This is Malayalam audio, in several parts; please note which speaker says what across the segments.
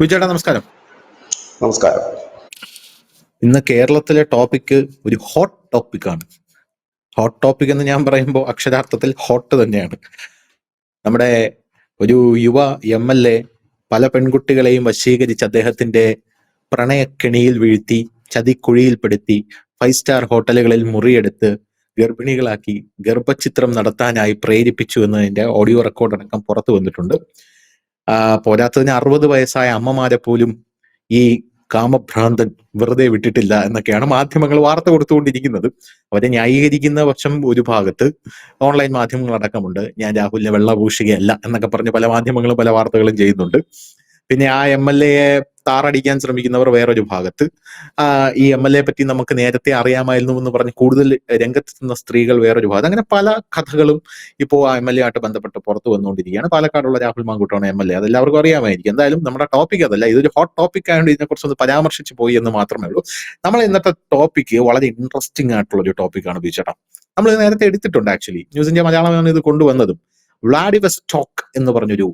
Speaker 1: വിജയേട്ടാ നമസ്കാരം.
Speaker 2: നമസ്കാരം.
Speaker 1: ഇന്ന് കേരളത്തിലെ ടോപ്പിക്ക് ഒരു ഹോട്ട് ടോപ്പിക്കാണ്. ഹോട്ട് ടോപ്പിക് എന്ന് ഞാൻ പറയുമ്പോൾ അക്ഷരാർത്ഥത്തിൽ ഹോട്ട് തന്നെയാണ്. നമ്മുടെ ഒരു യുവ MLA പല പെൺകുട്ടികളെയും വശീകരിച്ച് അദ്ദേഹത്തിന്റെ പ്രണയക്കെണിയിൽ വീഴ്ത്തി, ചതിക്കുഴിയിൽപ്പെടുത്തി, 5 സ്റ്റാർ ഹോട്ടലുകളിൽ മുറിയെടുത്ത് ഗർഭിണികളാക്കി ഗർഭചിത്രം നടത്താനായി പ്രേരിപ്പിച്ചു എന്നതിന്റെ ഓഡിയോ റെക്കോർഡ് അടക്കം പുറത്തു വന്നിട്ടുണ്ട്. പോരാത്തതിന് 60 വയസ്സായ അമ്മമാരെ പോലും ഈ കാമഭ്രാന്തൻ വെറുതെ വിട്ടിട്ടില്ല എന്നൊക്കെയാണ് മാധ്യമങ്ങൾ വാർത്ത കൊടുത്തുകൊണ്ടിരിക്കുന്നത്. അവരെ ന്യായീകരിക്കുന്ന പക്ഷം ഒരു ഭാഗത്ത് ഓൺലൈൻ മാധ്യമങ്ങൾ അടക്കമുണ്ട്. ഞാൻ രാഹുലിനെ വെള്ളപൂശുകയല്ല എന്നൊക്കെ പറഞ്ഞ് പല മാധ്യമങ്ങളും പല വാർത്തകളും ചെയ്യുന്നുണ്ട്. പിന്നെ ആ MLA താറടിക്കാൻ ശ്രമിക്കുന്നവർ വേറൊരു ഭാഗത്ത്, ഈ MLA പറ്റി നമുക്ക് നേരത്തെ അറിയാമായിരുന്നു എന്ന് പറഞ്ഞ് കൂടുതൽ രംഗത്തെത്തുന്ന സ്ത്രീകൾ വേറൊരു ഭാഗത്ത്. അങ്ങനെ പല കഥകളും ഇപ്പോൾ ആ MLA ആയിട്ട് ബന്ധപ്പെട്ട് പുറത്തു വന്നുകൊണ്ടിരിക്കുകയാണ്. പാലക്കാടുള്ള രാഹുൽ മാങ്കൂട്ടമാണ് MLA. അതെല്ലാവർക്കും അറിയാമായിരിക്കും. എന്തായാലും നമ്മുടെ ടോപ്പിക് അതല്ല, ഇതൊരു ഹോട്ട് ടോപ്പിക് ആയതുകൊണ്ട് ഇതിനെക്കുറിച്ചൊന്ന് പരാമർശിച്ചു പോയി എന്ന് മാത്രമേ ഉള്ളൂ. നമ്മൾ ഇന്നത്തെ ടോപ്പിക്ക് വളരെ ഇൻട്രസ്റ്റിംഗ് ആയിട്ടുള്ള ഒരു ടോപ്പിക്കാണ് ബിച്ചേട്ടാ. നമ്മൾ നേരത്തെ എടുത്തിട്ടുണ്ട്. ആക്ച്വലി ന്യൂസ് ഇന്ത്യ മലയാളമാണ് ഇത് കൊണ്ടുവന്നതും. വ്ളാഡിവസ്റ്റോക്ക് എന്ന് പറഞ്ഞൊരു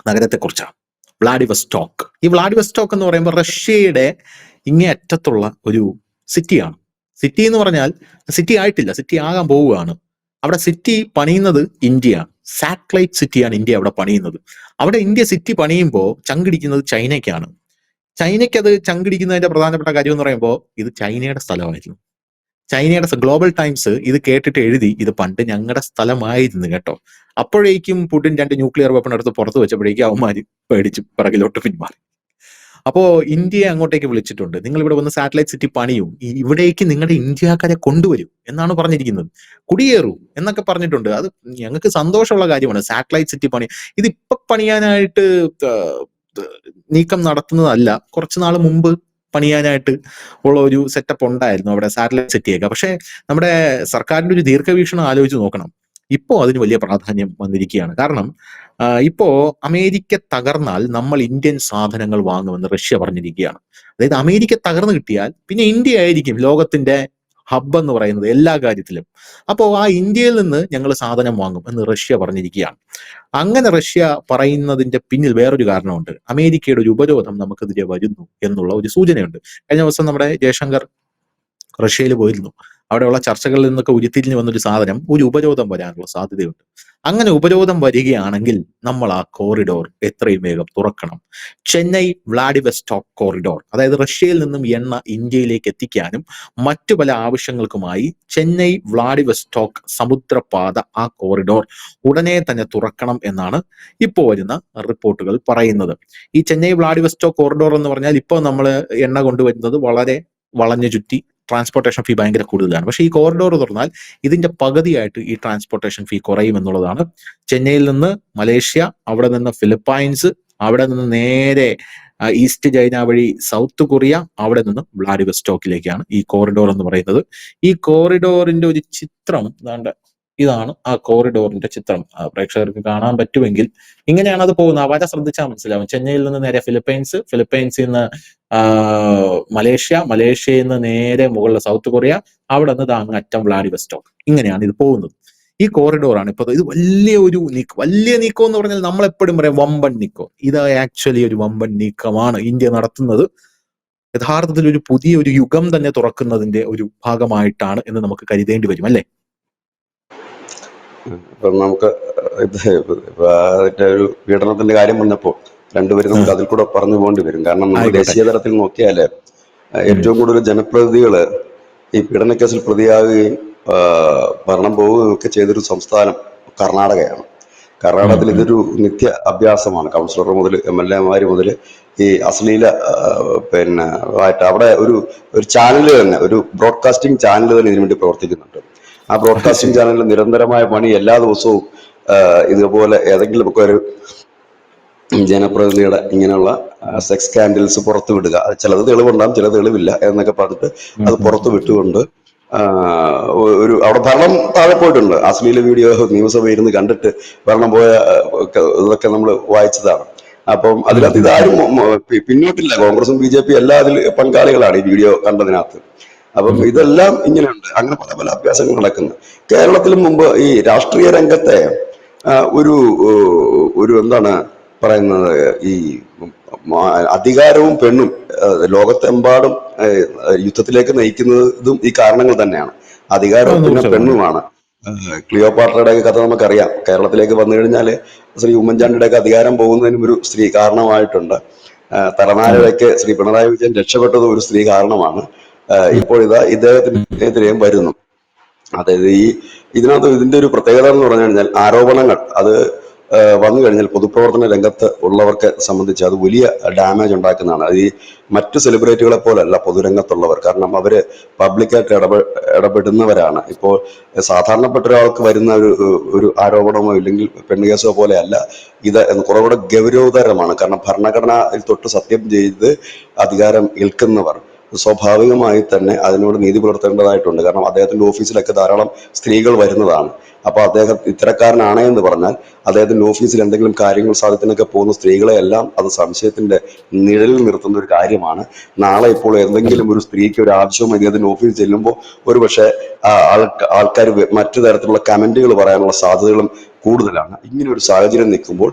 Speaker 1: നഗരത്തെക്കുറിച്ചാണ്. വ്ളാഡിവസ്റ്റോക്ക്. ഈ വ്ളാഡിവസ്റ്റോക്ക് എന്ന് പറയുമ്പോൾ റഷ്യയുടെ ഇങ്ങേ അറ്റത്തുള്ള ഒരു സിറ്റിയാണ്. സിറ്റി എന്ന് പറഞ്ഞാൽ സിറ്റി ആയിട്ടില്ല, സിറ്റി ആകാൻ പോവുകയാണ്. അവിടെ സിറ്റി പണിയുന്നത് ഇന്ത്യയാണ്. സാറ്റലൈറ്റ് സിറ്റിയാണ് ഇന്ത്യ അവിടെ പണിയുന്നത്. അവിടെ ഇന്ത്യ സിറ്റി പണിയുമ്പോൾ ചങ്കിടിക്കുന്നത് ചൈനയ്ക്കാണ്. ചൈനയ്ക്ക് അത് ചങ്കിടിക്കുന്നതിന്റെ പ്രധാനപ്പെട്ട കാര്യം എന്ന് പറയുമ്പോൾ ഇത് ചൈനയുടെ സ്ഥലമായിരുന്നു. ചൈനയുടെ ഗ്ലോബൽ ടൈംസ് ഇത് കേട്ടിട്ട് എഴുതി, ഇത് പണ്ട് ഞങ്ങളുടെ സ്ഥലമായിരുന്നു കേട്ടോ. അപ്പോഴേക്കും പുടിൻ 2 ന്യൂക്ലിയർ വെപ്പൺ എടുത്ത് പുറത്ത് വെച്ചപ്പോഴേക്കും അവന്മാര് പേടിച്ച് പിറകിലോട്ട് പിന്മാറി. അപ്പോ ഇന്ത്യയെ അങ്ങോട്ടേക്ക് വിളിച്ചിട്ടുണ്ട്. നിങ്ങൾ ഇവിടെ വന്ന് സാറ്റലൈറ്റ് സിറ്റി പണിയും, ഇവിടേക്ക് നിങ്ങളുടെ ഇന്ത്യക്കാരെ കൊണ്ടുവരും എന്നാണ് പറഞ്ഞിരിക്കുന്നത്. കുടിയേറൂ എന്നൊക്കെ പറഞ്ഞിട്ടുണ്ട്. അത് ഞങ്ങൾക്ക് സന്തോഷമുള്ള കാര്യമാണ്. സാറ്റലൈറ്റ് സിറ്റി പണി ഇതിപ്പൊ പണിയാനായിട്ട് നീക്കം നടത്തുന്നതല്ല. കുറച്ചു നാൾ മുമ്പ് പണിയാനായിട്ട് ഉള്ള ഒരു സെറ്റപ്പ് ഉണ്ടായിരുന്നു അവിടെ സാറ്റലൈറ്റ് സിറ്റിയൊക്കെ. പക്ഷെ നമ്മുടെ സർക്കാരിന്റെ ഒരു ദീർഘവീക്ഷണം ആലോചിച്ച് നോക്കണം. ഇപ്പോ അതിന് വലിയ പ്രാധാന്യം വന്നിരിക്കുകയാണ്. കാരണം ഇപ്പോ അമേരിക്ക തകർന്നാൽ നമ്മൾ ഇന്ത്യൻ സാധനങ്ങൾ വാങ്ങുമെന്ന് റഷ്യ പറഞ്ഞിരിക്കുകയാണ്. അതായത് അമേരിക്ക തകർന്നു കിട്ടിയാൽ പിന്നെ ഇന്ത്യ ആയിരിക്കും ലോകത്തിന്റെ ഹബ്ബ് എന്ന് പറയുന്നത് എല്ലാ കാര്യത്തിലും. അപ്പോൾ ആ ഇന്ത്യയിൽ നിന്ന് ഞങ്ങൾ സാധനം വാങ്ങും എന്ന് റഷ്യ പറഞ്ഞിരിക്കുകയാണ്. അങ്ങനെ റഷ്യ പറയുന്നതിന്റെ പിന്നിൽ വേറൊരു കാരണമുണ്ട്. അമേരിക്കയുടെ ഒരു ഉപരോധം നമുക്കെതിരെ വരുന്നു എന്നുള്ള ഒരു സൂചനയുണ്ട്. കഴിഞ്ഞ ദിവസം നമ്മുടെ ജയശങ്കർ റഷ്യയിൽ പോയിരുന്നു. അവിടെയുള്ള ചർച്ചകളിൽ നിന്നൊക്കെ ഉരുത്തിരിഞ്ഞു വന്നൊരു സാധനം, ഒരു ഉപരോധം വരാനുള്ള സാധ്യതയുണ്ട്. അങ്ങനെ ഉപരോധം വരികയാണെങ്കിൽ നമ്മൾ ആ കോറിഡോർ എത്രയും വേഗം തുറക്കണം. ചെന്നൈ വ്ളാഡിവസ്റ്റോക്ക് കോറിഡോർ, അതായത് റഷ്യയിൽ നിന്നും എണ്ണ ഇന്ത്യയിലേക്ക് എത്തിക്കാനും മറ്റു പല ആവശ്യങ്ങൾക്കുമായി ചെന്നൈ വ്ളാഡിവസ്റ്റോക്ക് സമുദ്രപാത, ആ കോറിഡോർ ഉടനെ തന്നെ തുറക്കണം എന്നാണ് ഇപ്പോൾ വരുന്ന റിപ്പോർട്ടുകൾ പറയുന്നത്. ഈ ചെന്നൈ വ്ളാഡിവസ്റ്റോക്ക് കോറിഡോർ എന്ന് പറഞ്ഞാൽ ഇപ്പോൾ നമ്മൾ എണ്ണ കൊണ്ടുവരുന്നത് വളരെ വളഞ്ഞു ചുറ്റി, ട്രാൻസ്പോർട്ടേഷൻ ഫീ ഭയങ്കര കൂടുതലാണ്. പക്ഷേ ഈ കോറിഡോർ തുറന്നാൽ ഇതിന്റെ പകുതിയായിട്ട് ഈ ട്രാൻസ്പോർട്ടേഷൻ ഫീ കുറയും എന്നുള്ളതാണ്. ചെന്നൈയിൽ നിന്ന് മലേഷ്യ, അവിടെ നിന്ന് ഫിലിപ്പൈൻസ്, അവിടെ നിന്ന് നേരെ ഈസ്റ്റ് ചൈന വഴി സൗത്ത് കൊറിയ, അവിടെ നിന്ന് വ്ളാഡിവസ്റ്റോക്കിലേക്കാണ് ഈ കോറിഡോർ എന്ന് പറയുന്നത്. ഈ കോറിഡോറിന്റെ ഒരു ചിത്രം ഇതാണ് ആ കോറിഡോറിന്റെ ചിത്രം. പ്രേക്ഷകർക്ക് കാണാൻ പറ്റുമെങ്കിൽ ഇങ്ങനെയാണ് അത് പോകുന്നത്. ആ വര ശ്രദ്ധിച്ചാൽ മനസ്സിലാവും. ചെന്നൈയിൽ നിന്ന് നേരെ ഫിലിപ്പൈൻസ്, ഫിലിപ്പൈൻസിൽ നിന്ന് മലേഷ്യ, മലേഷ്യയിൽ നിന്ന് നേരെ മുകളിൽ സൗത്ത് കൊറിയ, അവിടെ നിന്ന് അങ്ങ് അറ്റം വ്ളാഡിവസ്റ്റോക്ക്. ഇങ്ങനെയാണ് ഇത് പോകുന്നത്. ഈ കോറിഡോറാണ് ഇപ്പൊ. ഇത് വലിയ നീക്കം എന്ന് പറഞ്ഞാൽ നമ്മൾ എപ്പോഴും പറയാം വമ്പൻ നീക്കം. ഇത് ആക്ച്വലി ഒരു വമ്പൻ നീക്കമാണ് ഇന്ത്യ നടത്തുന്നത്. യഥാർത്ഥത്തിൽ ഒരു പുതിയൊരു യുഗം തന്നെ തുറക്കുന്നതിന്റെ ഒരു ഭാഗമായിട്ടാണ് എന്ന് നമുക്ക് കരുതേണ്ടി വരും, അല്ലേ?
Speaker 2: ഇപ്പം നമുക്ക് അതിന്റെ ഒരു പീഡനത്തിന്റെ കാര്യം വന്നപ്പോൾ രണ്ടുപേരും നമുക്ക് അതിൽ കൂടെ പറഞ്ഞു പോകേണ്ടി വരും. കാരണം നമ്മൾ ദേശീയ തലത്തിൽ നോക്കിയാല് ഏറ്റവും കൂടുതൽ ജനപ്രതിനിധികള് ഈ പീഡനക്കേസിൽ പ്രതിയാകുകയും ഭരണം പോവുകയും ഒക്കെ ചെയ്തൊരു സംസ്ഥാനം കർണാടകയാണ്. കർണാടകത്തിൽ ഇതൊരു നിത്യ അഭ്യാസമാണ്. കൗൺസിലർ മുതൽ MLA മാര് മുതൽ ഈ അശ്ലീല ആയിട്ട് അവിടെ ഒരു ചാനൽ തന്നെ, ഒരു ബ്രോഡ്കാസ്റ്റിംഗ് ചാനൽ തന്നെ ഇതിനു വേണ്ടി പ്രവർത്തിക്കുന്നുണ്ട്. ആ ബ്രോഡ്കാസ്റ്റിംഗ് ചാനലിൽ നിരന്തരമായ പണി എല്ലാ ദിവസവും ഇതുപോലെ ഏതെങ്കിലും ഒക്കെ ഒരു ജനപ്രതിനിധിയുടെ ഇങ്ങനെയുള്ള സെക്സ് സ്കാൻഡൽസ് പുറത്തു വിടുക. ചിലത് തെളിവുണ്ടാകും, ചില തെളിവില്ല എന്നൊക്കെ പറഞ്ഞിട്ട് അത് പുറത്തു വിട്ടുകൊണ്ട് അവിടെ ഭരണം താഴെ പോയിട്ടുണ്ട്. അശ്ലീല വീഡിയോ നിയമസഭയിൽ ഇരുന്ന് കണ്ടിട്ട് ഭരണം പോയ ഇതൊക്കെ നമ്മൾ വായിച്ചതാണ്. അപ്പം അതിനകത്ത് ഇതാരും പിന്നോട്ടില്ല. കോൺഗ്രസും BJP എല്ലാം അതിൽ പങ്കാളികളാണ് ഈ വീഡിയോ കണ്ടതിനകത്ത്. അപ്പം ഇതെല്ലാം ഇങ്ങനെയുണ്ട്. അങ്ങനെ പല പല അഭ്യാസങ്ങൾ നടക്കുന്നു. കേരളത്തിലും മുമ്പ് ഈ രാഷ്ട്രീയ രംഗത്തെ ഒരു എന്താണ് പറയുന്നത്, ഈ അധികാരവും പെണ്ണും ലോകത്തെമ്പാടും യുദ്ധത്തിലേക്ക് നയിക്കുന്നതും ഈ കാരണങ്ങൾ തന്നെയാണ്. അധികാരവും പിന്നെ
Speaker 1: 100%.
Speaker 2: പെണ്ണുമാണ്. ക്ലിയോപാട്രയുടെ കഥ നമുക്കറിയാം. കേരളത്തിലേക്ക് വന്നു കഴിഞ്ഞാൽ ശ്രീ ഉമ്മൻചാണ്ടിയുടെ അധികാരം പോകുന്നതിനും ഒരു സ്ത്രീ കാരണമായിട്ടുണ്ട്.
Speaker 1: അതെ.
Speaker 2: തലനാരിഴയ്ക്ക് ശ്രീ പിണറായി വിജയൻ രക്ഷപ്പെട്ടത് ഒരു സ്ത്രീ കാരണമാണ്. ഇപ്പോൾ ഇദ്ദേഹത്തിനെതിരെയും വരുന്നു. അതായത് ഇതിന്റെ ഒരു പ്രത്യേകത എന്ന് പറഞ്ഞു കഴിഞ്ഞാൽ ആരോപണങ്ങൾ അത് വന്നു കഴിഞ്ഞാൽ പൊതുപ്രവർത്തന രംഗത്ത് ഉള്ളവർക്ക് സംബന്ധിച്ച് അത് വലിയ ഡാമേജ് ഉണ്ടാക്കുന്നതാണ്. അത് ഈ മറ്റു സെലിബ്രിറ്റികളെ പോലല്ല പൊതുരംഗത്തുള്ളവർ. കാരണം അവര് പബ്ലിക്കായിട്ട് ഇടപെടുന്നവരാണ്. ഇപ്പോൾ സാധാരണപ്പെട്ട ഒരാൾക്ക് വരുന്ന ഒരു ആരോപണമോ ഇല്ലെങ്കിൽ പെണ്ണുകേസോ പോലെയല്ല ഇത് കുറെ കൂടെ ഗൗരവതരമാണ്. കാരണം ഭരണഘടനയിൽ തൊട്ട് സത്യം ചെയ്ത് അധികാരം ഏൽക്കുന്നവർ സ്വാഭാവികമായി തന്നെ അതിനോട് നീതി പുലർത്തേണ്ടതായിട്ടുണ്ട്. കാരണം അദ്ദേഹത്തിന്റെ ഓഫീസിലൊക്കെ ധാരാളം സ്ത്രീകൾ വരുന്നതാണ്. അപ്പൊ അദ്ദേഹം ഇത്തരക്കാരനാണ് എന്ന് പറഞ്ഞാൽ അദ്ദേഹത്തിന്റെ ഓഫീസിൽ എന്തെങ്കിലും കാര്യങ്ങൾ സാധിക്കുന്നൊക്കെ പോകുന്ന സ്ത്രീകളെ എല്ലാം അത് സംശയത്തിന്റെ നിഴലിൽ നിർത്തുന്ന ഒരു കാര്യമാണ്. നാളെ ഇപ്പോൾ എന്തെങ്കിലും ഒരു സ്ത്രീക്ക് ഒരു ആവശ്യവും അദ്ദേഹത്തിന്റെ ഓഫീസിൽ ചെല്ലുമ്പോൾ ഒരുപക്ഷെ ആൾക്കാർ മറ്റു തരത്തിലുള്ള കമന്റുകൾ പറയാനുള്ള സാധ്യതകളും കൂടുതലാണ്. ഇങ്ങനെ ഒരു സാഹചര്യം നിൽക്കുമ്പോൾ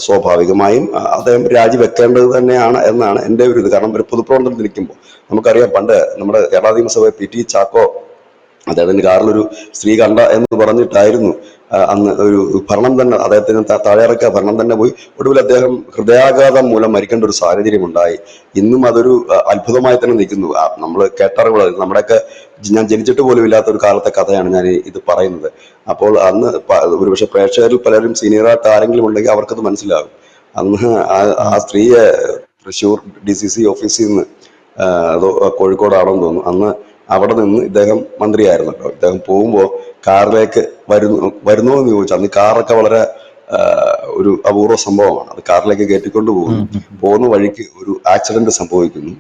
Speaker 2: സ്വാഭാവികമായും അദ്ദേഹം രാജിവെക്കേണ്ടത് തന്നെയാണ് എന്നാണ് എൻ്റെ ഒരു ഇത്. കാരണം ഒരു പൊതുപ്രവർത്തനത്തിൽ നിൽക്കുമ്പോൾ നമുക്കറിയാം, പണ്ട് നമ്മുടെ കേരള നിയമസഭ PT ചാക്കോ അദ്ദേഹത്തിന്റെ കാറിലൊരു സ്ത്രീ കണ്ട എന്ന് പറഞ്ഞിട്ടായിരുന്നു അന്ന് ഒരു ഭരണം തന്നെ അദ്ദേഹത്തിന് താഴെയിറക്കിയ ഭരണം തന്നെ പോയി. ഒടുവിൽ അദ്ദേഹം ഹൃദയാഘാതം മൂലം മരിക്കേണ്ട ഒരു സാഹചര്യം ഉണ്ടായി. ഇന്നും അതൊരു അത്ഭുതമായി തന്നെ നിൽക്കുന്നു. നമ്മൾ കേട്ടറിവുകൾ നമ്മുടെയൊക്കെ ഞാൻ ജനിച്ചിട്ട് പോലും ഇല്ലാത്ത ഒരു കാലത്തെ കഥയാണ് ഞാൻ ഇത് പറയുന്നത്. അപ്പോൾ അന്ന് ഒരുപക്ഷെ പ്രേക്ഷകരിൽ പലരും സീനിയറായിട്ട് ആരെങ്കിലും ഉണ്ടെങ്കിൽ അവർക്കത് മനസ്സിലാകും. അന്ന് ആ സ്ത്രീയെ തൃശ്ശൂർ DCC ഓഫീസിൽ നിന്ന് അതോ കോഴിക്കോടാണെന്ന് തോന്നുന്നു, അന്ന് അവിടെ നിന്ന് ഇദ്ദേഹം മന്ത്രിയായിരുന്നല്ലോ. ഇദ്ദേഹം പോകുമ്പോൾ കാറിലേക്ക് വരുന്നോ എന്ന് ചോദിച്ചു. അന്ന് കാറൊക്കെ വളരെ ഒരു അപൂർവ സംഭവമാണ്. അത് കാറിലേക്ക് കയറ്റിക്കൊണ്ട് പോകുന്ന വഴിക്ക് ഒരു ആക്സിഡന്റ് സംഭവിക്കുന്നു.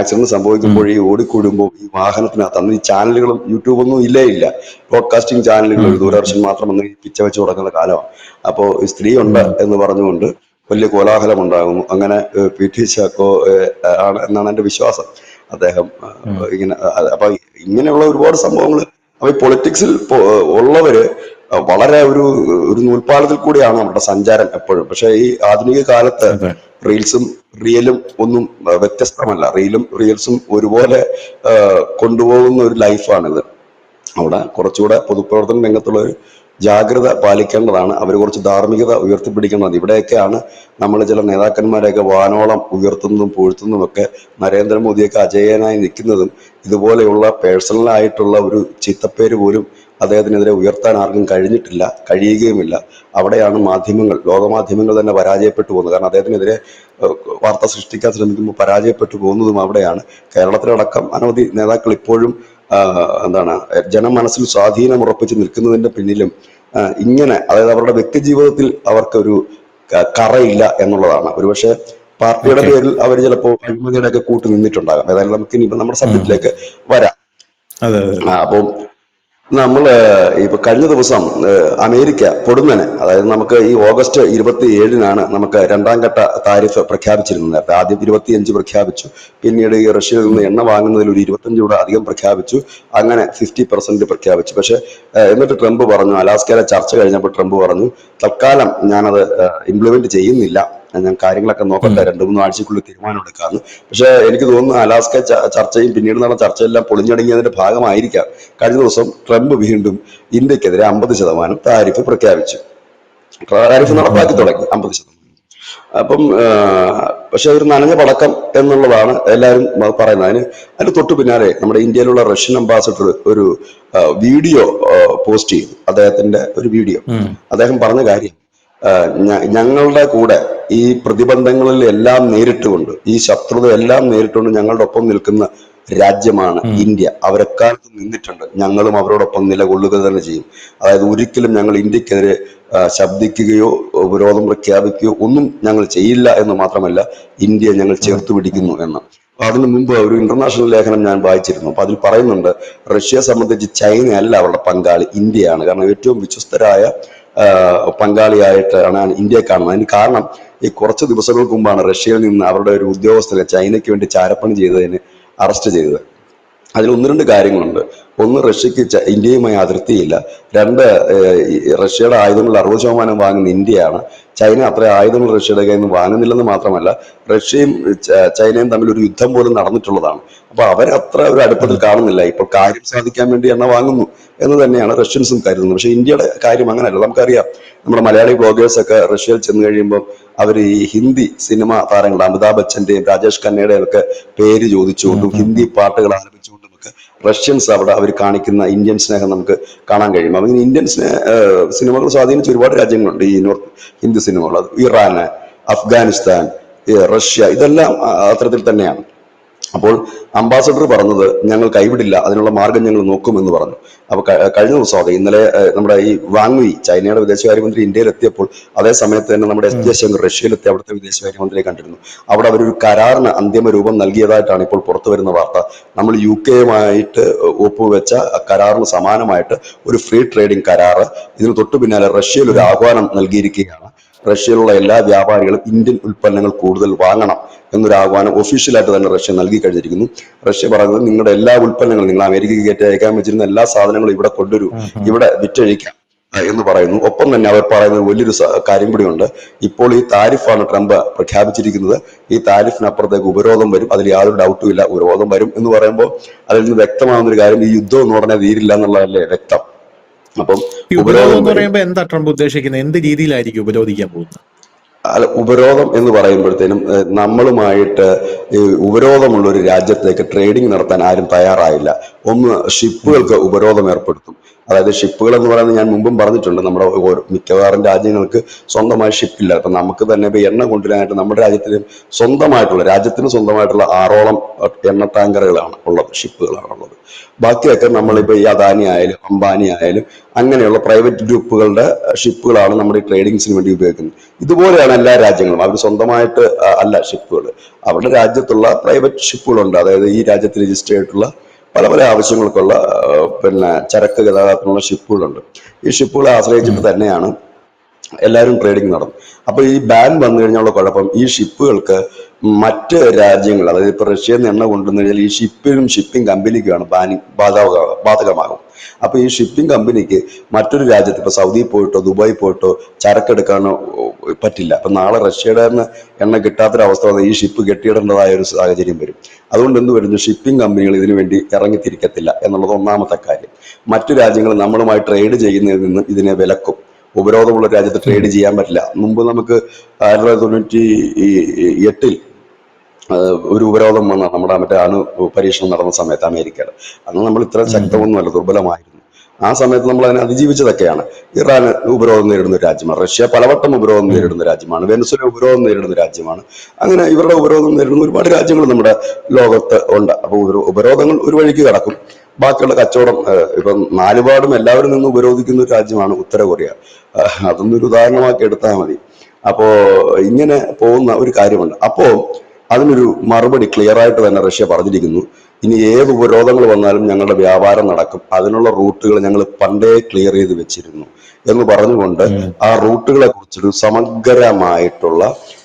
Speaker 2: ആക്സിഡന്റ് സംഭവിക്കുമ്പോൾ ഈ ഓടിക്കൂടുമ്പോൾ ഈ വാഹനത്തിനകത്ത് അന്ന് ഈ ചാനലുകളും യൂട്യൂബൊന്നും ഇല്ല. ബ്രോഡ്കാസ്റ്റിംഗ് ചാനലുകൾ ഒരു ദൂരദർശൻ മാത്രം അന്ന് പിച്ച വെച്ച് തുടങ്ങുന്ന കാലമാണ്. അപ്പോൾ ഈ സ്ത്രീ ഉണ്ട് എന്ന് പറഞ്ഞുകൊണ്ട് വലിയ കോലാഹലം ഉണ്ടാകുന്നു. അങ്ങനെ PT ചാക്കോ ആണ് എന്നാണ് എൻ്റെ വിശ്വാസം. അദ്ദേഹം ഇങ്ങനെ അപ്പൊ ഇങ്ങനെയുള്ള ഒരുപാട് സംഭവങ്ങൾ അപ്പൊ ഈ പൊളിറ്റിക്സിൽ ഉള്ളവര് വളരെ ഒരു നൂൽപ്പാലത്തിൽ കൂടിയാണ് അവരുടെ സഞ്ചാരം എപ്പോഴും. പക്ഷെ ഈ ആധുനിക കാലത്ത് റീൽസും റിയലും ഒന്നും വ്യത്യസ്തമല്ല. റീലും റിയൽസും ഒരുപോലെ കൊണ്ടുപോകുന്ന ഒരു ലൈഫാണിത്. അവിടെ കുറച്ചുകൂടെ പൊതുപ്രവർത്തന രംഗത്തുള്ളവർ ജാഗ്രത പാലിക്കേണ്ടതാണ്. അവർ കുറച്ച് ധാർമ്മികത ഉയർത്തിപ്പിടിക്കേണ്ടത്. ഇവിടെയൊക്കെയാണ് നമ്മൾ ചില നേതാക്കന്മാരെയൊക്കെ വാനോളം ഉയർത്തുന്നതും പുഴുത്തുന്നതും ഒക്കെ. നരേന്ദ്രമോദിയൊക്കെ അജേയനായി നിൽക്കുന്നതും ഇതുപോലെയുള്ള പേഴ്സണലായിട്ടുള്ള ഒരു ചീത്തപ്പേര് പോലും അദ്ദേഹത്തിനെതിരെ ഉയർത്താൻ ആർക്കും കഴിയുകയുമില്ല. അവിടെയാണ് ലോകമാധ്യമങ്ങൾ തന്നെ പരാജയപ്പെട്ടു പോകുന്നത്. കാരണം അദ്ദേഹത്തിനെതിരെ വാർത്ത സൃഷ്ടിക്കാൻ ശ്രമിക്കുമ്പോൾ പരാജയപ്പെട്ടു പോകുന്നതും അവിടെയാണ്. കേരളത്തിലടക്കം അനവധി നേതാക്കൾ ഇപ്പോഴും ജനമനസ്സിൽ സ്വാധീനം ഉറപ്പിച്ച് നിൽക്കുന്നതിന്റെ പിന്നിലും ഇങ്ങനെ, അതായത് അവരുടെ വ്യക്തി ജീവിതത്തിൽ അവർക്കൊരു കറയില്ല എന്നുള്ളതാണ്. ഒരുപക്ഷെ പാർട്ടിയുടെ പേരിൽ അവർ ചിലപ്പോൾ അഴിമതിയുടെ ഒക്കെ കൂട്ടു നിന്നിട്ടുണ്ടാകാം. ഏതായാലും നമുക്ക് ഇനിയിപ്പോ നമ്മുടെ സബ്ജക്റ്റിലേക്ക് വരാം. അപ്പം ഇപ്പൊ കഴിഞ്ഞ ദിവസം അമേരിക്ക പൊടുന്നനെ, അതായത് നമുക്ക് ഈ ഓഗസ്റ്റ് 27-നാണ് നമുക്ക് രണ്ടാം ഘട്ട താരിഫ് പ്രഖ്യാപിച്ചിരുന്നത്. നേരത്തെ ആദ്യം 25 പ്രഖ്യാപിച്ചു. പിന്നീട് ഈ റഷ്യയിൽ നിന്ന് എണ്ണ വാങ്ങുന്നതിൽ ഒരു 25 കൂടെ അധികം പ്രഖ്യാപിച്ചു. അങ്ങനെ 50% പ്രഖ്യാപിച്ചു. പക്ഷെ എന്നിട്ട് ട്രംപ് പറഞ്ഞു, അലാസ്കയിലെ ചർച്ച കഴിഞ്ഞപ്പോൾ ട്രംപ് പറഞ്ഞു, തൽക്കാലം ഞാനത് ഇംപ്ലിമെന്റ് ചെയ്യുന്നില്ല, ഞാൻ കാര്യങ്ങളൊക്കെ നോക്കട്ടെ, 2-3 ആഴ്ചക്കുള്ളിൽ തീരുമാനം എടുക്കാമെന്ന്. പക്ഷെ എനിക്ക് തോന്നുന്നു അലാസ്ക ചർച്ചയും പിന്നീട് നടന്ന ചർച്ചയെല്ലാം പൊളിഞ്ഞടങ്ങിയതിന്റെ ഭാഗമായിരിക്കാം കഴിഞ്ഞ ദിവസം ട്രംപ് വീണ്ടും ഇന്ത്യക്കെതിരെ 50% താരിഫ് പ്രഖ്യാപിച്ചു. താരിഫ് നടപ്പാക്കി തുടങ്ങി 50%. അപ്പം പക്ഷെ ഒരു നനഞ്ഞ പടക്കം എന്നുള്ളതാണ് എല്ലാവരും പറയുന്നത്. അതിന് തൊട്ടു പിന്നാലെ നമ്മുടെ ഇന്ത്യയിലുള്ള റഷ്യൻ അംബാസഡർ ഒരു വീഡിയോ പോസ്റ്റ് ചെയ്തു. അദ്ദേഹത്തിന്റെ ഒരു വീഡിയോ. അദ്ദേഹം പറഞ്ഞ കാര്യം, ഞങ്ങളുടെ കൂടെ ഈ പ്രതിബന്ധങ്ങളിൽ എല്ലാം നേരിട്ടുകൊണ്ട്, ഈ ശത്രുത എല്ലാം നേരിട്ടുകൊണ്ട് ഞങ്ങളുടെ ഒപ്പം നിൽക്കുന്ന രാജ്യമാണ് ഇന്ത്യ. അവരെക്കാലത്ത് നിന്നിട്ടുണ്ട്, ഞങ്ങളും അവരോടൊപ്പം നിലകൊള്ളുക തന്നെ ചെയ്യും. അതായത് ഒരിക്കലും ഞങ്ങൾ ഇന്ത്യക്കെതിരെ ശബ്ദിക്കുകയോ വിരോധം പ്രഖ്യാപിക്കുകയോ ഒന്നും ഞങ്ങൾ ചെയ്യില്ല എന്ന് മാത്രമല്ല, ഇന്ത്യയെ ഞങ്ങൾ ചേർത്ത് പിടിക്കുന്നു എന്ന്. അതിനു മുമ്പ് ഒരു ഇന്റർനാഷണൽ ലേഖനം ഞാൻ വായിച്ചിരുന്നു. അപ്പൊ അതിൽ പറയുന്നുണ്ട്, റഷ്യയെ സംബന്ധിച്ച് ചൈനയല്ല അവരുടെ പങ്കാളി, ഇന്ത്യയാണ്. കാരണം ഏറ്റവും വിശ്വസ്തരായ പങ്കാളിയായിട്ടാണ് ഇന്ത്യയെ കാണുന്നത്. അതിന് കാരണം ഈ കുറച്ച് ദിവസങ്ങൾക്ക് മുമ്പാണ് റഷ്യയിൽ നിന്ന് അവരുടെ ഒരു ഉദ്യോഗസ്ഥരെ ചൈനയ്ക്ക് വേണ്ടി ചാരപ്പണി ചെയ്തതിന് അറസ്റ്റ് ചെയ്തത്. അതിൽ ഒന്ന് രണ്ട് കാര്യങ്ങളുണ്ട്. ഒന്ന്, റഷ്യക്ക് ഇന്ത്യയുമായി അതിർത്തിയില്ല. രണ്ട്, ഈ റഷ്യയുടെ ആയുധങ്ങൾ 60% വാങ്ങുന്ന ഇന്ത്യയാണ്. ചൈന അത്ര ആയുധങ്ങൾ റഷ്യയുടെ കയ്യിൽ നിന്ന് വാങ്ങുന്നില്ലെന്ന് മാത്രമല്ല, റഷ്യയും ചൈനയും തമ്മിൽ ഒരു യുദ്ധം പോലും നടന്നിട്ടുള്ളതാണ്. അപ്പൊ അവരത്ര ഒരു അടുപ്പത്തിൽ കാണുന്നില്ല. ഇപ്പോൾ കാര്യം സാധിക്കാൻ വേണ്ടി എണ്ണ വാങ്ങുന്നു എന്ന് തന്നെയാണ് റഷ്യൻസും കരുതുന്നത്. പക്ഷെ ഇന്ത്യയുടെ കാര്യം അങ്ങനെയല്ല. നമുക്കറിയാം, നമ്മുടെ മലയാളി ബ്ലോഗേഴ്സ് ഒക്കെ റഷ്യയിൽ ചെന്ന് കഴിയുമ്പോൾ അവർ ഈ ഹിന്ദി സിനിമ താരങ്ങൾ അമിതാഭ് ബച്ചന്റെയും രാജേഷ് ഖന്നയുടെയും ഒക്കെ പേര് ചോദിച്ചുകൊണ്ടും ഹിന്ദി പാട്ടുകൾ ആലപിച്ചുകൊണ്ടും ഒക്കെ റഷ്യൻസ് അവിടെ അവർ കാണിക്കുന്ന ഇന്ത്യൻ സ്നേഹം നമുക്ക് കാണാൻ കഴിയും. അപ്പം ഇന്ത്യൻ സിനിമകൾ സ്വാധീനിച്ച ഒരുപാട് രാജ്യങ്ങളുണ്ട് ഈ നോർത്ത് ഹിന്ദി സിനിമകൾ. അത് ഇറാന്, അഫ്ഗാനിസ്ഥാൻ, റഷ്യ, ഇതെല്ലാം അത്തരത്തിൽ തന്നെയാണ്. അപ്പോൾ അംബാസഡർ പറഞ്ഞത് ഞങ്ങൾ കൈവിടില്ല, അതിനുള്ള മാർഗം ഞങ്ങൾ നോക്കുമെന്ന് പറഞ്ഞു. അപ്പൊ കഴിഞ്ഞ ദിവസം അതെ ഇന്നലെ നമ്മുടെ ഈ വാങ് യി, ചൈനയുടെ വിദേശകാര്യമന്ത്രി ഇന്ത്യയിൽ എത്തിയപ്പോൾ അതേ സമയത്ത് തന്നെ നമ്മുടെ എസ് ജയശങ്കർ റഷ്യയിലെത്തി അവിടുത്തെ വിദേശകാര്യമന്ത്രിയെ കണ്ടിരുന്നു. അവിടെ അവരൊരു കരാറിന് അന്തിമ രൂപം നൽകിയതായിട്ടാണ് ഇപ്പോൾ പുറത്തു വരുന്ന വാർത്ത. നമ്മൾ UK-യുമായിട്ട് ഒപ്പുവെച്ച കരാറിന് സമാനമായിട്ട് ഒരു ഫ്രീ ട്രേഡിംഗ് കരാറ്, ഇതിന് തൊട്ടു പിന്നാലെ റഷ്യയിൽ ഒരു ആഹ്വാനം നൽകിയിരിക്കുകയാണ്. റഷ്യയിലുള്ള എല്ലാ വ്യാപാരികളും ഇന്ത്യൻ ഉൽപ്പന്നങ്ങൾ കൂടുതൽ വാങ്ങണം എന്നൊരു ആഹ്വാനം ഒഫീഷ്യലായിട്ട് തന്നെ റഷ്യ നൽകി കഴിഞ്ഞിരിക്കുന്നു. റഷ്യ പറയുന്നത്, നിങ്ങളുടെ എല്ലാ ഉൽപ്പന്നങ്ങളും, നിങ്ങൾ അമേരിക്കയ്ക്ക് കയറ്റി അയക്കാൻ വെച്ചിരുന്ന എല്ലാ സാധനങ്ങളും ഇവിടെ കൊണ്ടുവരൂ, ഇവിടെ വിറ്റഴിക്കാം എന്ന് പറയുന്നു. ഒപ്പം തന്നെ അവർ പറയുന്നത് വലിയൊരു കാര്യം കൂടിയുണ്ട്. ഇപ്പോൾ ഈ താരിഫാണ് ട്രംപ് പ്രഖ്യാപിച്ചിരിക്കുന്നത്. ഈ താരിഫിനപ്പുറത്തേക്ക് ഉപരോധം വരും, അതിൽ യാതൊരു ഡൗട്ടും ഇല്ല. ഉപരോധം വരും എന്ന് പറയുമ്പോൾ അതിൽ നിന്ന് വ്യക്തമാകുന്ന ഒരു കാര്യം, ഈ യുദ്ധം ഒന്നും ഉടനെ തീരില്ല എന്നുള്ളതല്ലേ വ്യക്തം. അപ്പം
Speaker 1: ഉപരോധം എന്ന് പറയുമ്പോൾ എന്താ ട്രംപ് ഉദ്ദേശിക്കുന്നത്? എന്ത് രീതിയിലായിരിക്കും ഉപരോധിക്കാൻ പോകുന്നത്?
Speaker 2: അല്ല, ഉപരോധം എന്ന് പറയുമ്പോഴത്തേനും നമ്മളുമായിട്ട് ഈ ഉപരോധമുള്ള ഒരു രാജ്യത്തേക്ക് ട്രേഡിംഗ് നടത്താൻ ആരും തയ്യാറായില്ല. ഒന്ന്, ഷിപ്പുകൾക്ക് ഉപരോധം ഏർപ്പെടുത്തും. അതായത് ഷിപ്പുകൾ എന്ന് പറയുന്നത് ഞാൻ മുമ്പും പറഞ്ഞിട്ടുണ്ട്, നമ്മുടെ മിക്കവാറും രാജ്യങ്ങൾക്ക് സ്വന്തമായി ഷിപ്പില്ല. ഇപ്പൊ നമുക്ക് തന്നെ ഇപ്പൊ എണ്ണ കൊണ്ടുവരാനായിട്ട് നമ്മുടെ രാജ്യത്തിന് സ്വന്തമായിട്ടുള്ള 6ഓളം എണ്ണ ടാങ്കറുകളാണ് ഉള്ളത്, ഷിപ്പുകളാണ് ഉള്ളത്. ബാക്കിയൊക്കെ നമ്മളിപ്പോ ഈ അദാനി ആയാലും അംബാനി ആയാലും അങ്ങനെയുള്ള പ്രൈവറ്റ് ഗ്രൂപ്പുകളുടെ ഷിപ്പുകളാണ് നമ്മുടെ ഈ ട്രേഡിങ്സിന് വേണ്ടി ഉപയോഗിക്കുന്നത്. ഇതുപോലെയാണ് എല്ലാ രാജ്യങ്ങളും. അവർ സ്വന്തമായിട്ട് അല്ല ഷിപ്പുകൾ, അവരുടെ രാജ്യത്തുള്ള പ്രൈവറ്റ് ഷിപ്പുകളുണ്ട്. അതായത് ഈ രാജ്യത്ത് രജിസ്റ്റർ ചെയ്തിട്ടുള്ള പല പല ആവശ്യങ്ങൾക്കുള്ള ചരക്ക് ഗതാഗതത്തിനുള്ള ഷിപ്പുകളുണ്ട്. ഈ ഷിപ്പുകളെ ആശ്രയിച്ചിട്ട് തന്നെയാണ് എല്ലാവരും ട്രേഡിംഗ് നടന്നു. അപ്പൊ ഈ ബാൻ വന്നു കഴിഞ്ഞുള്ള കുഴപ്പം, ഈ ഷിപ്പുകൾക്ക് മറ്റ് രാജ്യങ്ങൾ, അതായത് ഇപ്പൊ റഷ്യയിൽ നിന്ന് എണ്ണ കൊണ്ടുവന്നു കഴിഞ്ഞാൽ ഈ ഷിപ്പിംഗ് കമ്പനിക്കാണ് ബാധകമാകും. അപ്പൊ ഈ ഷിപ്പിംഗ് കമ്പനിക്ക് മറ്റൊരു രാജ്യത്ത്, ഇപ്പൊ സൗദിയിൽ പോയിട്ടോ ദുബായിൽ പോയിട്ടോ ചരക്കെടുക്കാനോ പറ്റില്ല. അപ്പൊ നാളെ റഷ്യയുടെ എണ്ണ കിട്ടാത്തൊരവസ്ഥ വന്നാൽ ഈ ഷിപ്പ് കെട്ടിയിടേണ്ടതായ ഒരു സാഹചര്യം വരും. അതുകൊണ്ട് എന്ത് വരുന്നു, ഷിപ്പിംഗ് കമ്പനികൾ ഇതിനു വേണ്ടി ഇറങ്ങിത്തിരിക്കത്തില്ല എന്നുള്ളത് ഒന്നാമത്തെ കാര്യം. മറ്റു രാജ്യങ്ങൾ നമ്മളുമായി ട്രേഡ് ചെയ്യുന്നതിൽ നിന്നും ഇതിനെ വിലക്കും. ഉപരോധമുള്ള രാജ്യത്ത് ട്രേഡ് ചെയ്യാൻ പറ്റില്ല. മുമ്പ് നമുക്ക് 1998 ഒരു ഉപരോധം വന്ന നമ്മുടെ മറ്റേ പരീക്ഷണം നടന്ന സമയത്ത് അമേരിക്കയുടെ, അന്ന് നമ്മൾ ഇത്ര ശക്തമൊന്നുമല്ല, ദുർബലമായിരുന്നു. ആ സമയത്ത് നമ്മൾ അതിനെ അതിജീവിച്ചതൊക്കെയാണ്. ഇറാൻ ഉപരോധം നേരിടുന്ന ഒരു രാജ്യമാണ്, റഷ്യ പലവട്ടം ഉപരോധം നേരിടുന്ന രാജ്യമാണ്, വെനസ്വേല ഉപരോധം നേരിടുന്ന രാജ്യമാണ്. അങ്ങനെ ഇവരുടെ ഉപരോധം നേരിടുന്ന ഒരുപാട് രാജ്യങ്ങൾ നമ്മുടെ ലോകത്ത് ഉണ്ട്. അപ്പോൾ ഉപരോധങ്ങൾ ഒരു വഴിക്ക് കിടക്കും, ബാക്കിയുള്ള കച്ചവടം ഇപ്പൊ നാലുപാടും എല്ലാവരും നിന്ന് ഉപരോധിക്കുന്ന ഒരു രാജ്യമാണ് ഉത്തര കൊറിയ. അതൊന്നൊരു ഉദാഹരണമാക്കി എടുത്താൽ മതി. അപ്പോ ഇങ്ങനെ പോകുന്ന ഒരു കാര്യമുണ്ട്. അപ്പോ അതിനൊരു മറുപടി ക്ലിയർ ആയിട്ട് തന്നെ റഷ്യ പറഞ്ഞിരിക്കുന്നു, ഇനി ഏത് ഉപരോധങ്ങൾ വന്നാലും ഞങ്ങളുടെ വ്യാപാരം നടക്കും, അതിനുള്ള റൂട്ടുകൾ ഞങ്ങൾ പണ്ടേ ക്ലിയർ ചെയ്ത് വെച്ചിരുന്നു എന്ന് പറഞ്ഞുകൊണ്ട് ആ റൂട്ടുകളെ കുറിച്ചൊരു സമഗ്രമായിട്ടുള്ള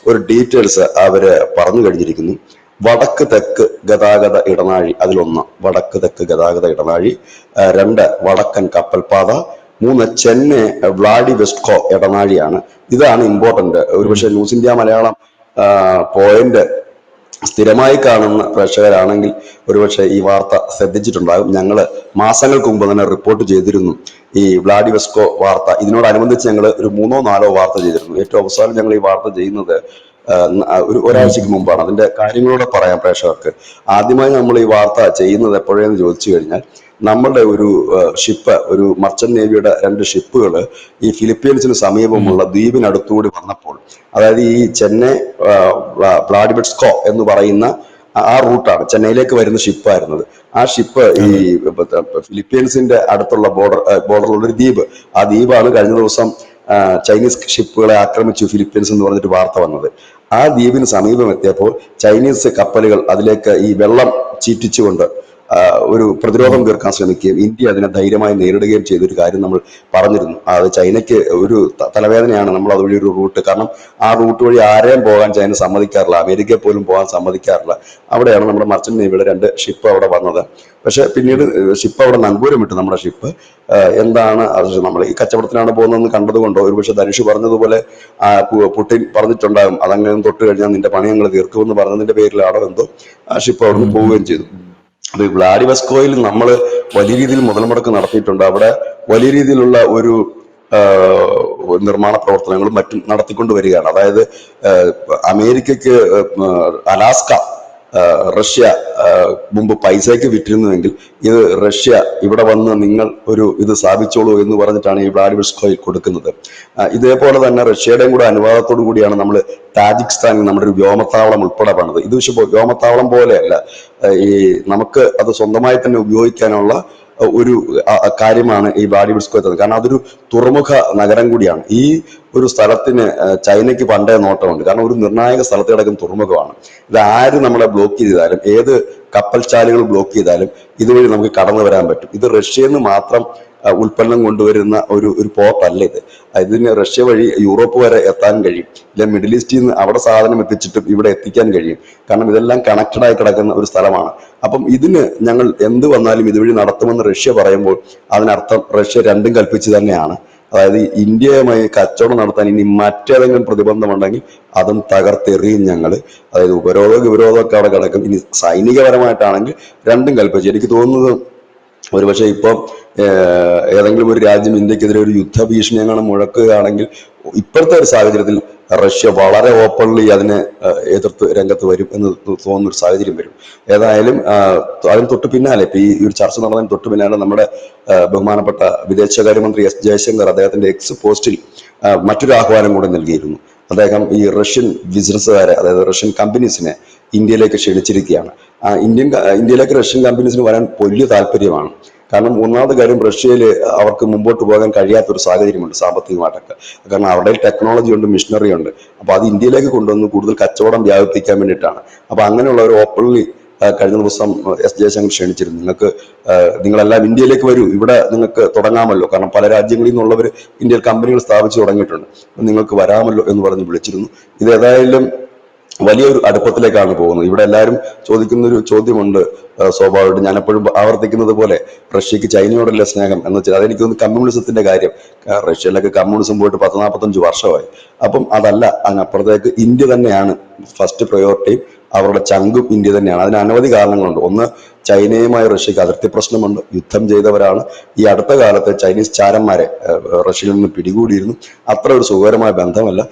Speaker 2: ഒരു ഡീറ്റെയിൽസ് അവര് പറഞ്ഞു കഴിഞ്ഞിരിക്കുന്നു. വടക്ക് തെക്ക് ഗതാഗത ഇടനാഴി അതിലൊന്ന് വടക്ക് തെക്ക് ഗതാഗത ഇടനാഴി, 2 വടക്കൻ കപ്പൽപാത, 3 ചെന്നൈ വ്ളാഡിവസ്റ്റോക്ക് ഇടനാഴിയാണ്. ഇതാണ് ഇമ്പോർട്ടന്റ്. ഒരുപക്ഷെ ന്യൂസ് ഇന്ത്യ മലയാളം പോയിന്റ് സ്ഥിരമായി കാണുന്ന പ്രേക്ഷകരാണെങ്കിൽ ഒരുപക്ഷെ ഈ വാർത്ത ശ്രദ്ധിച്ചിട്ടുണ്ടാകും. ഞങ്ങൾ മാസങ്ങൾക്ക് മുമ്പ് തന്നെ റിപ്പോർട്ട് ചെയ്തിരുന്നു ഈ വ്ളാഡിവസ്റ്റോക്ക് വാർത്ത. ഇതിനോടനുബന്ധിച്ച് ഞങ്ങൾ ഒരു 3-4 വാർത്ത ചെയ്തിരുന്നു. ഏറ്റവും അവസാനം ഞങ്ങൾ ഈ വാർത്ത ചെയ്യുന്നത് ഒരാഴ്ചക്ക് മുമ്പാണ്. അതിന്റെ കാര്യങ്ങളോടെ പറയാം പ്രേക്ഷകർക്ക്. ആദ്യമായി നമ്മൾ ഈ വാർത്ത ചെയ്യുന്നത് എപ്പോഴേന്ന് ചോദിച്ചു കഴിഞ്ഞാൽ, നമ്മളുടെ ഒരു ഷിപ്പ്, ഒരു മർച്ചന്റ് നേവിയുടെ 2 ഷിപ്പുകൾ ഈ ഫിലിപ്പീൻസിന് സമീപമുള്ള ദ്വീപിനടുത്തുകൂടി വന്നപ്പോൾ, അതായത് ഈ ചെന്നൈ വ്ളാഡിവസ്റ്റോക്ക് എന്ന് പറയുന്ന ആ റൂട്ടാണ്, ചെന്നൈയിലേക്ക് വരുന്ന ഷിപ്പായിരുന്നത്. ആ ഷിപ്പ് ഈ ഫിലിപ്പീൻസിന്റെ അടുത്തുള്ള ബോർഡറിലുള്ള ഒരു ദ്വീപ്, ആ ദ്വീപാണ് കഴിഞ്ഞ ദിവസം ചൈനീസ് ഷിപ്പുകളെ ആക്രമിച്ചു ഫിലിപ്പീൻസ് എന്ന് പറഞ്ഞിട്ട് വാർത്ത വന്നത്. ആ ദ്വീപിന് സമീപം എത്തിയപ്പോൾ ചൈനീസ് കപ്പലുകൾ അതിലേക്ക് ഈ വെള്ളം ചീറ്റിച്ചുകൊണ്ട് ഒരു പ്രതിരോധം തീർക്കാൻ ശ്രമിക്കുകയും ഇന്ത്യ അതിനെ ധൈര്യമായി നേരിടുകയും ചെയ്തൊരു കാര്യം നമ്മൾ പറഞ്ഞിരുന്നു. അത് ചൈനയ്ക്ക് ഒരു തലവേദനയാണ് നമ്മൾ അതുവഴി ഒരു റൂട്ട്. കാരണം ആ റൂട്ട് വഴി ആരെയും പോകാൻ ചൈന സമ്മതിക്കാറില്ല, അമേരിക്കയെ പോലും പോകാൻ സമ്മതിക്കാറില്ല. അവിടെയാണ് നമ്മുടെ മർച്ചന്റ് നേവിയുടെ 2 ഷിപ്പ് അവിടെ വന്നത്. പക്ഷെ പിന്നീട് ഷിപ്പ് അവിടെ നങ്കൂരം വിട്ടു. നമ്മുടെ ഷിപ്പ് എന്താണ് നമ്മൾ ഈ കച്ചവടത്തിനാണ് പോകുന്നതെന്ന് കണ്ടതുകൊണ്ടോ, ഒരുപക്ഷെ ധനുഷ് പറഞ്ഞതുപോലെ പുടിൻ പറഞ്ഞിട്ടുണ്ടാകും അതങ്ങനെ തൊട്ട് കഴിഞ്ഞാൽ നിന്റെ പണി ഞങ്ങൾ തീർക്കുമെന്ന് പറഞ്ഞതിന്റെ പേരിലാണോ എന്തോ ആ ഷിപ്പ് അവിടെ നിന്ന് പോവുകയും ചെയ്തു. അപ്പൊ ഈ വ്ളാഡിവസ്റ്റോക്കിൽ നമ്മൾ വലിയ രീതിയിൽ മുതൽ മുടക്ക് നടത്തിയിട്ടുണ്ട്. അവിടെ വലിയ രീതിയിലുള്ള ഒരു നിർമ്മാണ പ്രവർത്തനങ്ങളും മറ്റും നടത്തിക്കൊണ്ട് വരികയാണ്. അതായത് അമേരിക്കക്ക് അലാസ്ക റഷ്യ മുമ്പ് പൈസയ്ക്ക് വിറ്റിരുന്നുവെങ്കിൽ ഇത് റഷ്യ ഇവിടെ വന്ന് നിങ്ങൾ ഒരു ഇത് സ്ഥാപിച്ചോളൂ എന്ന് പറഞ്ഞിട്ടാണ് ഈ വ്ളാഡിവസ്റ്റോക്കിൽ കൊടുക്കുന്നത്. ഇതേപോലെ തന്നെ റഷ്യയുടെയും കൂടെ അനുവാദത്തോടു കൂടിയാണ് നമ്മൾ താജിക്സ്ഥാനിൽ നമ്മുടെ ഒരു വ്യോമത്താവളം ഉൾപ്പെടെ പണിത്. ഇത് പക്ഷെ വ്യോമത്താവളം പോലെയല്ല, ഈ നമുക്ക് അത് സ്വന്തമായി തന്നെ ഉപയോഗിക്കാനുള്ള ഒരു കാര്യമാണ് ഈ വ്ളാഡിവസ്റ്റോക്ക്. കാരണം അതൊരു തുറമുഖ നഗരം കൂടിയാണ്. ഈ ഒരു സ്ഥലത്തിന് ചൈനയ്ക്ക് പണ്ടേ നോട്ടമുണ്ട്. കാരണം ഒരു നിർണായക സ്ഥലത്ത് കിടക്കുന്ന തുറമുഖമാണ്. ഇത് ആര് നമ്മളെ ബ്ലോക്ക് ചെയ്താലും, ഏത് കപ്പൽശാലകൾ ബ്ലോക്ക് ചെയ്താലും ഇതുവഴി നമുക്ക് കടന്നു വരാൻ പറ്റും. ഇത് റഷ്യയിൽ നിന്ന് മാത്രം ഉൽപ്പന്നം കൊണ്ടുവരുന്ന ഒരു പോർട്ടല്ല ഇത്. ഇതിന് റഷ്യ വഴി യൂറോപ്പ് വരെ എത്താൻ കഴിയും, ഇല്ല മിഡിൽ ഈസ്റ്റിൽ നിന്ന് അവിടെ സാധനം എത്തിച്ചിട്ടും ഇവിടെ എത്തിക്കാൻ കഴിയും. കാരണം ഇതെല്ലാം കണക്റ്റഡ് ആയി കിടക്കുന്ന ഒരു സ്ഥലമാണ്. അപ്പം ഇതിന് ഞങ്ങൾ എന്ത് വന്നാലും ഇതുവഴി നടത്തുമെന്ന് റഷ്യ പറയുമ്പോൾ അതിനർത്ഥം റഷ്യ രണ്ടും കൽപ്പിച്ച് തന്നെയാണ്. അതായത് ഇന്ത്യയുമായി കച്ചവടം നടത്താൻ ഇനി മറ്റേതെങ്കിലും പ്രതിബന്ധമുണ്ടെങ്കിൽ അതും തകർത്തെറിയും ഞങ്ങൾ. അതായത് ഉപരോധമൊക്കെ അവിടെ കിടക്കും. ഇനി സൈനികപരമായിട്ടാണെങ്കിൽ രണ്ടും കൽപ്പിച്ചു. എനിക്ക് തോന്നുന്നത് ഒരുപക്ഷെ ഇപ്പം ഏതെങ്കിലും ഒരു രാജ്യം ഇന്ത്യക്കെതിരെ ഒരു യുദ്ധഭീഷണി അങ്ങനെ മുഴക്കുകയാണെങ്കിൽ ഇപ്പോഴത്തെ ഒരു സാഹചര്യത്തിൽ റഷ്യ വളരെ ഓപ്പൺലി അതിനെ എതിർത്ത് രംഗത്ത് വരും എന്ന് തോന്നുന്ന ഒരു സാഹചര്യം വരും. ഏതായാലും അതിന് തൊട്ട് പിന്നാലെ ഇപ്പൊ ഈ ഒരു ചർച്ച നടന്നതിന് തൊട്ട് പിന്നാലെ നമ്മുടെ ബഹുമാനപ്പെട്ട വിദേശകാര്യമന്ത്രി എസ് ജയശങ്കർ അദ്ദേഹത്തിന്റെ എക്സ് പോസ്റ്റിൽ മറ്റൊരു ആഹ്വാനം കൂടെ നൽകിയിരുന്നു. അദ്ദേഹം ഈ റഷ്യൻ ബിസിനസ്സുകാരെ, അതായത് റഷ്യൻ കമ്പനീസിനെ ഇന്ത്യയിലേക്ക് ക്ഷണിച്ചിരിക്കുകയാണ്. ഇന്ത്യയിലേക്ക് റഷ്യൻ കമ്പനീസിന് വരാൻ വലിയ താല്പര്യമാണ്. കാരണം ഒന്നാമത്തെ കാര്യം, റഷ്യയിൽ അവർക്ക് മുമ്പോട്ട് പോകാൻ കഴിയാത്തൊരു സാഹചര്യമുണ്ട് സാമ്പത്തികമായിട്ടൊക്കെ. കാരണം അവിടെ ടെക്നോളജി ഉണ്ട്, മിഷനറി ഉണ്ട്. അപ്പൊ അത് ഇന്ത്യയിലേക്ക് കൊണ്ടുവന്ന് കൂടുതൽ കച്ചവടം വ്യാപിപ്പിക്കാൻ വേണ്ടിയിട്ടാണ്. അപ്പൊ അങ്ങനെയുള്ള ഒരു ഓപ്പൺലി കഴിഞ്ഞ ദിവസം എസ് ജയശങ്കർ ക്ഷണിച്ചിരുന്നു. നിങ്ങളെല്ലാം ഇന്ത്യയിലേക്ക് വരൂ, ഇവിടെ നിങ്ങൾക്ക് തുടങ്ങാമല്ലോ. കാരണം പല രാജ്യങ്ങളിൽ നിന്നുള്ളവർ ഇന്ത്യയിൽ കമ്പനികൾ സ്ഥാപിച്ചു തുടങ്ങിയിട്ടുണ്ട്, നിങ്ങൾക്ക് വരാമല്ലോ എന്ന് പറഞ്ഞ് വിളിച്ചിരുന്നു. ഇത് ഏതായാലും വലിയൊരു അടുപ്പത്തിലേക്കാണ് പോകുന്നത്. ഇവിടെ എല്ലാവരും ചോദിക്കുന്ന ഒരു ചോദ്യമുണ്ട്, സ്വാഭാവികമായിട്ട് ഞാൻ എപ്പോഴും ആവർത്തിക്കുന്നത് പോലെ, റഷ്യക്ക് ചൈനയോടല്ല സ്നേഹം എന്ന് വെച്ചാൽ അതെനിക്ക് തോന്നുന്നു കമ്മ്യൂണിസത്തിന്റെ കാര്യം. റഷ്യയിലൊക്കെ കമ്മ്യൂണിസം പോയിട്ട് 10-45 വർഷമായി. അപ്പം അതല്ല, അതിനപ്പുറത്തേക്ക് ഇന്ത്യ തന്നെയാണ് ഫസ്റ്റ് പ്രയോറിറ്റിയും. അവരുടെ ചങ്കും ഇന്ത്യ തന്നെയാണ്. അതിന് അനവധി കാരണങ്ങളുണ്ട്. ഒന്ന്, ചൈനയുമായി റഷ്യക്ക് അതിർത്തി പ്രശ്നമുണ്ട്, യുദ്ധം ചെയ്തവരാണ്. ഈ അടുത്ത കാലത്ത് ചൈനീസ് ചാരന്മാരെ റഷ്യയിൽ നിന്ന് പിടികൂടിയിരുന്നു. അത്ര ഒരു സുഖകരമായ ബന്ധമല്ല.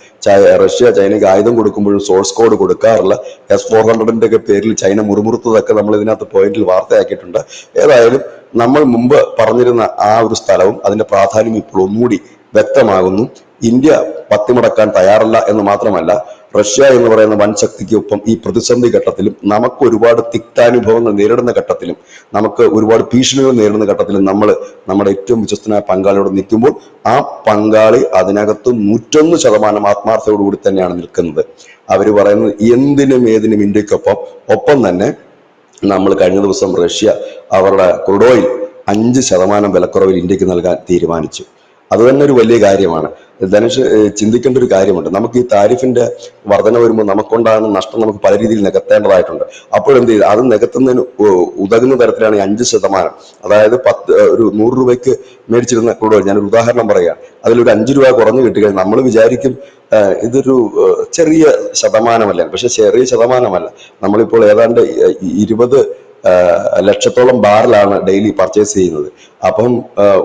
Speaker 2: റഷ്യ ചൈനയ്ക്ക് ആയുധം കൊടുക്കുമ്പോഴും സോഴ്സ് കോഡ് കൊടുക്കാറില്ല. S-400 ഒക്കെ പേരിൽ ചൈന മുറുമുറുത്തതൊക്കെ നമ്മൾ ഇതിനകത്ത് പോയിന്റിൽ വാർത്തയാക്കിയിട്ടുണ്ട്. ഏതായാലും നമ്മൾ മുമ്പ് പറഞ്ഞിരുന്ന ആ ഒരു സ്ഥലവും അതിന്റെ പ്രാധാന്യം ഇപ്പോൾ ഒന്നുകൂടി വ്യക്തമാകുന്നു. ഇന്ത്യ പത്തിമുടക്കാൻ തയ്യാറല്ല എന്ന് മാത്രമല്ല, റഷ്യ എന്ന് പറയുന്ന വൻ ശക്തിക്കൊപ്പം ഈ പ്രതിസന്ധി ഘട്ടത്തിലും, നമുക്ക് ഒരുപാട് തിക്താനുഭവങ്ങൾ നേരിടുന്ന ഘട്ടത്തിലും, നമുക്ക് ഒരുപാട് ഭീഷണികൾ നേരിടുന്ന ഘട്ടത്തിലും നമ്മൾ നമ്മുടെ ഏറ്റവും വിശ്വസ്തനായ പങ്കാളിയോട് നിൽക്കുമ്പോൾ ആ പങ്കാളി അതിനകത്ത് 101% ആത്മാർത്ഥതയോടുകൂടി തന്നെയാണ് നിൽക്കുന്നത്. അവര് പറയുന്നത് എന്തിനും ഏതിനും ഇന്ത്യക്കൊപ്പം. ഒപ്പം തന്നെ നമ്മൾ കഴിഞ്ഞ ദിവസം റഷ്യ അവരുടെ ക്രൂഡ് ഓയിൽ 5% വിലക്കുറവിൽ ഇന്ത്യക്ക് നൽകാൻ തീരുമാനിച്ചു. അത് തന്നെ ഒരു വലിയ കാര്യമാണ്. ധനുഷ് ചിന്തിക്കേണ്ട ഒരു കാര്യമുണ്ട്. നമുക്ക് ഈ താരിഫിന്റെ വർധന വരുമ്പോൾ നമുക്കുണ്ടാകുന്ന നഷ്ടം നമുക്ക് പല രീതിയിൽ നികത്തേണ്ടതായിട്ടുണ്ട്. അപ്പോഴെന്ത് ചെയ്ത് അത് നികത്തുന്നതിന് ഉതകുന്ന തരത്തിലാണ് ഈ 5%. അതായത് ഒരു 100 രൂപയ്ക്ക് മേടിച്ചിരുന്ന ക്രൂഡ് ഓയിൽ, ഞാനൊരു ഉദാഹരണം പറയാം, അതിലൊരു 5 രൂപ കുറഞ്ഞു കിട്ടുകയും നമ്മൾ വിചാരിക്കും ഇതൊരു ചെറിയ ശതമാനമല്ല. പക്ഷെ ചെറിയ ശതമാനമല്ല. നമ്മളിപ്പോൾ ഏതാണ്ട് 20 ലക്ഷത്തോളം ബാരലാണ് ഡെയിലി പർച്ചേസ് ചെയ്യുന്നത്. അപ്പം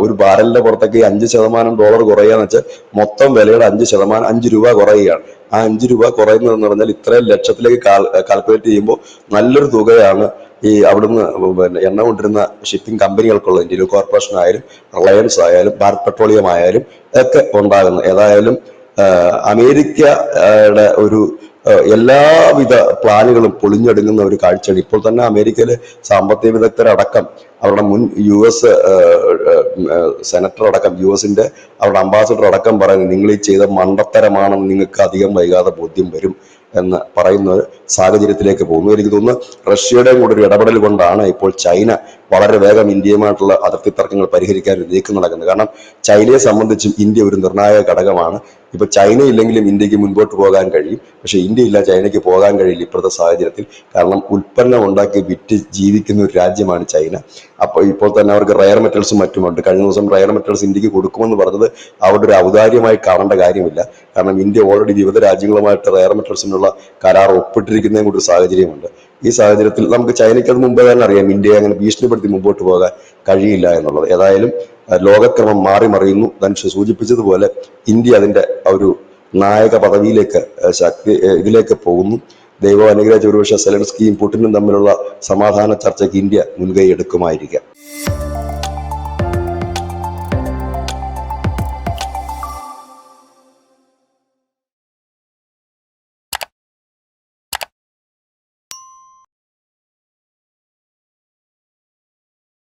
Speaker 2: ഒരു ബാരലിന്റെ പുറത്തേക്ക് $5 കുറയുകയെന്ന് വെച്ചാൽ മൊത്തം വിലയുടെ 5%, 5 രൂപ കുറയുകയാണ്. ആ 5 രൂപ കുറയുന്നതെന്ന് പറഞ്ഞാൽ ഇത്രയും ലക്ഷത്തിലേക്ക് കാൽക്കുലേറ്റ് ചെയ്യുമ്പോൾ നല്ലൊരു തുകയാണ് ഈ അവിടുന്ന് എണ്ണ കൊണ്ടിരുന്ന ഷിപ്പിംഗ് കമ്പനികൾക്കുള്ളത്. ഇന്ത്യൻ കോർപ്പറേഷൻ ആയാലും, റിലയൻസ് ആയാലും, ഭാരത് പെട്രോളിയം ആയാലും ഒക്കെ ഉണ്ടാകുന്നത്. ഏതായാലും അമേരിക്കയുടെ ഒരു എല്ലാവിധ പ്ലാനുകളും പൊളിഞ്ഞൊടുങ്ങുന്ന ഒരു കാഴ്ചയാണ്. ഇപ്പോൾ തന്നെ അമേരിക്കയിലെ സാമ്പത്തിക വിദഗ്ധരടക്കം, അവരുടെ മുൻ US സെനറ്റർ അടക്കം, US അവരുടെ അംബാസിഡർ അടക്കം പറയുന്നത് നിങ്ങൾ ഈ ചെയ്ത മണ്ടത്തരമാണെന്ന് നിങ്ങൾക്ക് അധികം വൈകാതെ ബോധ്യം വരും എന്ന് പറയുന്ന ഒരു സാഹചര്യത്തിലേക്ക് പോകുന്നു. എനിക്ക് തോന്നുന്നു റഷ്യയുടെയും കൂടെ ഒരു ഇടപെടൽ കൊണ്ടാണ് ഇപ്പോൾ ചൈന വളരെ വേഗം ഇന്ത്യയുമായിട്ടുള്ള അതിർത്തി തർക്കങ്ങൾ പരിഹരിക്കാൻ ഒരു നീക്കം നടക്കുന്നത്. കാരണം ചൈനയെ സംബന്ധിച്ചും ഇന്ത്യ ഒരു നിർണായക ഘടകമാണ്. ഇപ്പൊ ചൈന ഇല്ലെങ്കിലും ഇന്ത്യക്ക് മുൻപോട്ട് പോകാൻ കഴിയും, പക്ഷെ ഇന്ത്യ ഇല്ല ചൈനയ്ക്ക് പോകാൻ കഴിയില്ല ഇപ്പോഴത്തെ സാഹചര്യത്തിൽ. കാരണം ഉൽപ്പന്നം ഉണ്ടാക്കി വിറ്റ് ജീവിക്കുന്ന ഒരു രാജ്യമാണ് ചൈന. അപ്പോൾ ഇപ്പോൾ തന്നെ അവർക്ക് റയർ മെറ്റൽസും മറ്റുമുണ്ട്. കഴിഞ്ഞ ദിവസം റയർ മെറ്റൽസ് ഇന്ത്യക്ക് കൊടുക്കുമെന്ന് പറഞ്ഞത് അവരുടെ ഒരു ഔദാര്യമായി കാണേണ്ട കാര്യമില്ല. കാരണം ഇന്ത്യ ഓൾറെഡി വിവിധ രാജ്യങ്ങളുമായിട്ട് റയർ മെറ്റൽസിനുള്ള കരാർ ഒപ്പിട്ടിരിക്കുന്നതും കൂടി ഒരു സാഹചര്യമുണ്ട്. ഈ സാഹചര്യത്തിൽ നമുക്ക് ചൈനയ്ക്ക് അത് മുമ്പ് തന്നെ അറിയാം ഇന്ത്യയെ അങ്ങനെ ഭീഷണിപ്പെടുത്തി മുമ്പോട്ട് പോകാൻ കഴിയില്ല എന്നുള്ളത്. ഏതായാലും ലോകക്രമം മാറി മറിയുന്നു. ധനുഷ് സൂചിപ്പിച്ചതുപോലെ ഇന്ത്യ അതിന്റെ ഒരു നായക പദവിയിലേക്ക് ഇതിലേക്ക് പോകുന്നു. ദൈവം അനുഗ്രഹിച്ച ഒരുപക്ഷെ സെലൻസ്കിയും പുടിനും തമ്മിലുള്ള സമാധാന ചർച്ചയ്ക്ക് ഇന്ത്യ മുൻകൈ എടുക്കുമായിരിക്കാം.